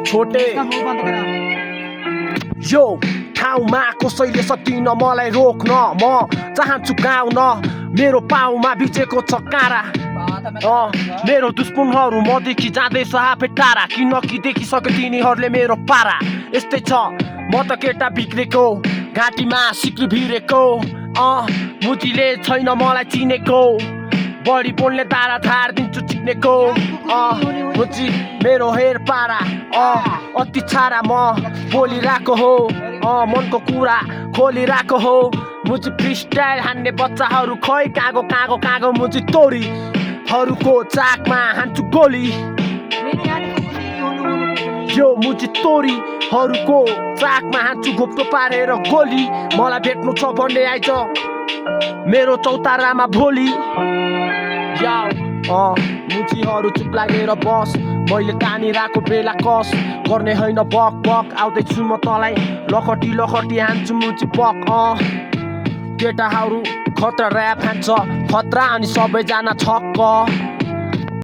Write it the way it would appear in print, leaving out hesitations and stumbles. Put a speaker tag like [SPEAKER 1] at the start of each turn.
[SPEAKER 1] छोटे यो ठाउँमा कसैले सक्दिन मलाई रोक्न म चाहन्छु गाउन मेरो पाउमा भिजेको छ काँडा मेरो दुश्मनहरू मदेखि जाँदैछ आफै टाढा किनकि देखिसक्यो तिनीहरूले मेरो पारा यस्तै छ म त केटा बिग्रेको घाँटीमा सिक्री भिरेको मुजीले छैन मलाई चिनेको बढी बोल्ने तारा झारिदिन्छु चिनेको मुजी मेरो हेर पारा अति छाडा म बोलिरहेको हो मनको कुरा खोलिरहेको हो मुजी फ्री स्टाइल हान्ने बच्चाहरू खै कागो कागो कागो मुजी तोरीहरूको चाकमा हान्छु गोली यो मुजी तोरीहरूको चाकमा हान्छु घोप्टो पारेर गोली मलाई भेट्नु छ भन्ने आइज मेरो चौतारामा भोलि मुजीहरू चुप लागेर बस मैले तानिरहेको बेला कस गर्ने होइन बक बक आउँदैछु म तँलाई लखटी लखटी हान्छु मुजी बक केटाहरू खतरा ऱ्याप हान्छ खतरा अनि सबैजना छक्क